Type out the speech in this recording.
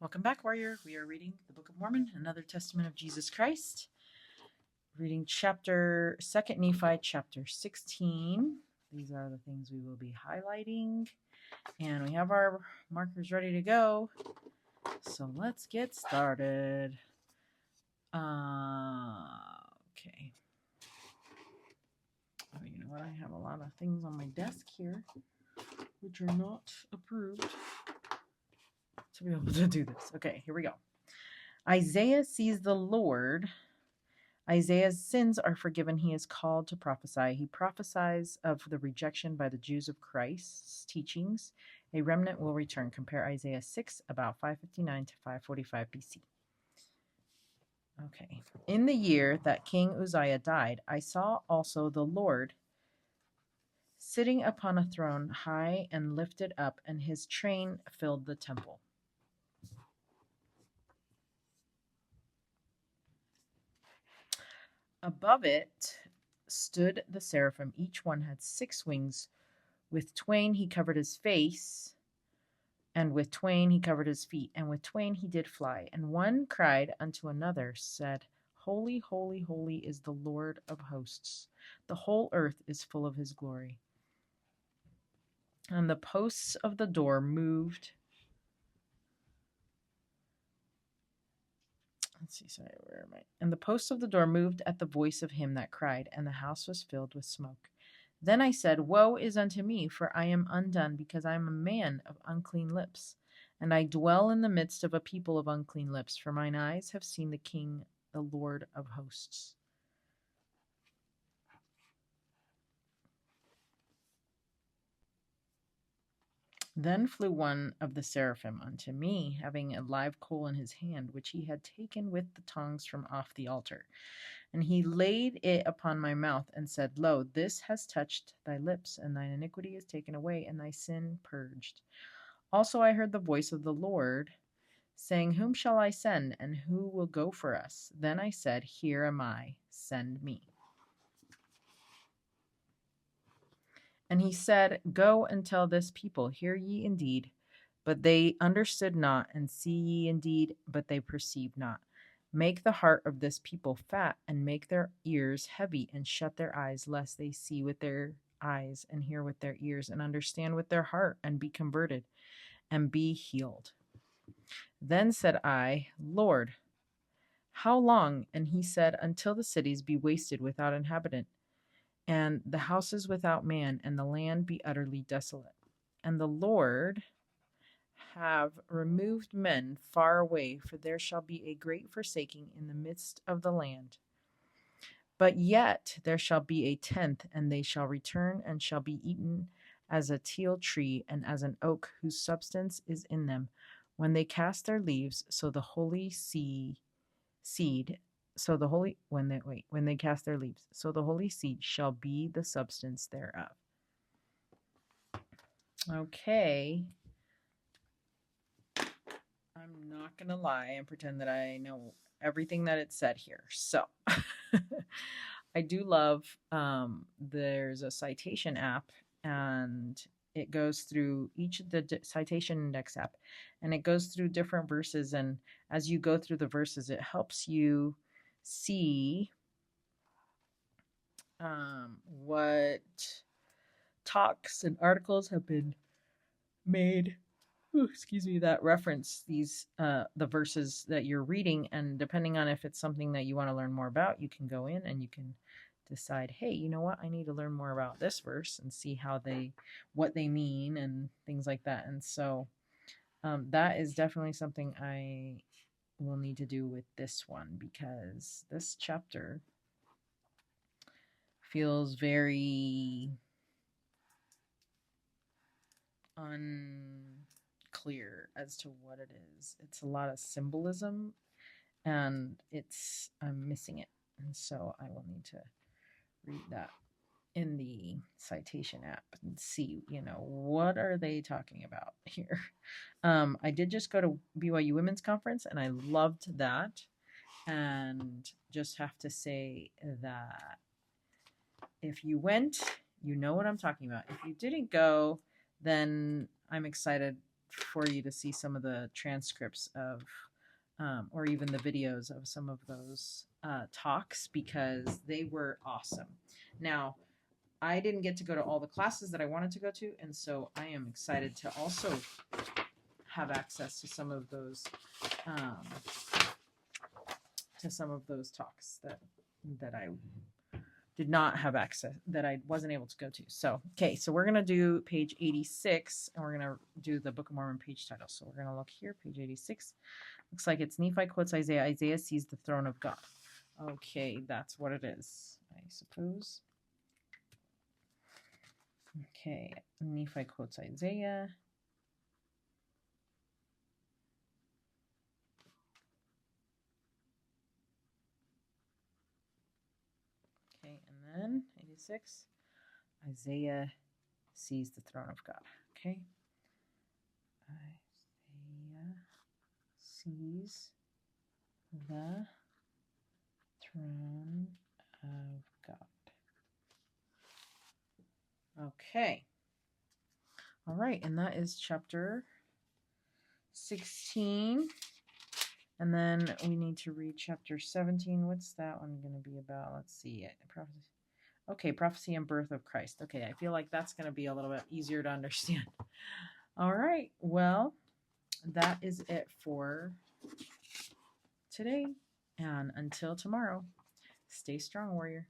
Welcome back, warrior. We are reading the Book of Mormon, another testament of Jesus Christ. Reading chapter 2 Nephi, chapter 16. These are the things we will be highlighting. And we have our markers ready to go. So let's get started. Okay. Oh, you know what? I have a lot of things on my desk here, which are not approved to be able to do this. Okay, here we go. Isaiah sees the Lord. Isaiah's sins are forgiven. He is called to prophesy. He prophesies of the rejection by the Jews of Christ's teachings. A remnant will return. Compare Isaiah 6, about 559 to 545 BC. Okay. In the year that King Uzziah died, I saw also the Lord sitting upon a throne high and lifted up, and his train filled the temple. Above it stood the seraphim. Each one had 6 wings. With twain he covered his face, and with twain he covered his feet, and with twain he did fly. And one cried unto another, said, Holy, holy, holy is the Lord of hosts. The whole earth is full of his glory. And the posts of the door moved. Where am I? And the posts of the door moved at the voice of him that cried, and the house was filled with smoke. Then I said, Woe is unto me, for I am undone, because I am a man of unclean lips, and I dwell in the midst of a people of unclean lips, for mine eyes have seen the King, the Lord of hosts. Then flew one of the seraphim unto me, having a live coal in his hand, which he had taken with the tongs from off the altar. And he laid it upon my mouth, and said, Lo, this has touched thy lips, and thine iniquity is taken away, and thy sin purged. Also I heard the voice of the Lord, saying, Whom shall I send, and who will go for us? Then I said, Here am I, send me. And he said, Go and tell this people, Hear ye indeed, but they understood not, and see ye indeed, but they perceive not. Make the heart of this people fat, and make their ears heavy, and shut their eyes, lest they see with their eyes, and hear with their ears, and understand with their heart, and be converted, and be healed. Then said I, Lord, how long? And he said, Until the cities be wasted without inhabitant, and the houses without man, and the land be utterly desolate. And the Lord have removed men far away, for there shall be a great forsaking in the midst of the land. But yet there shall be a 10th, and they shall return, and shall be eaten as a teil tree, and as an oak whose substance is in them. When they cast their leaves, so the holy when they cast their leaves, so the holy seed shall be the substance thereof. Okay. I'm not going to lie and pretend that I know everything that it said here. So I do love, there's a citation app, and it goes through each of the citation index app, and it goes through different verses. And as you go through the verses, it helps you see what talks and articles have been made that reference these the verses that you're reading. And depending on if it's something that you want to learn more about, you can go in and you can decide, hey, you know what, I need to learn more about this verse and see what they mean and things like that. And so that is definitely something I will need to do with this one, because this chapter feels very unclear as to what it is. It's a lot of symbolism, and I'm missing it. And so I will need to read that in the citation app and see, what are they talking about here. I did just go to BYU Women's Conference, and I loved that. And just have to say that if you went, you know what I'm talking about. If you didn't go, then I'm excited for you to see some of the transcripts of, or even the videos of some of those talks, because they were awesome. Now, I didn't get to go to all the classes that I wanted to go to, and so I am excited to also have access to some of those talks that I did not have access, that I wasn't able to go to. So, okay, so we're going to do page 86, and we're going to do the Book of Mormon page title. So we're going to look here, page 86. Looks like it's Nephi quotes Isaiah. Isaiah sees the throne of God. Okay, that's what it is, I suppose. Okay, Nephi quotes Isaiah. Okay, and then 86, Isaiah sees the throne of God. Okay, Isaiah sees the throne of God. Okay. All right, and that is chapter 16. And then we need to read chapter 17. What's that one going to be about? Let's see. Prophecy. Okay, prophecy and birth of Christ. Okay, I feel like that's going to be a little bit easier to understand. All right, well, that is it for today. And until tomorrow, stay strong, warrior.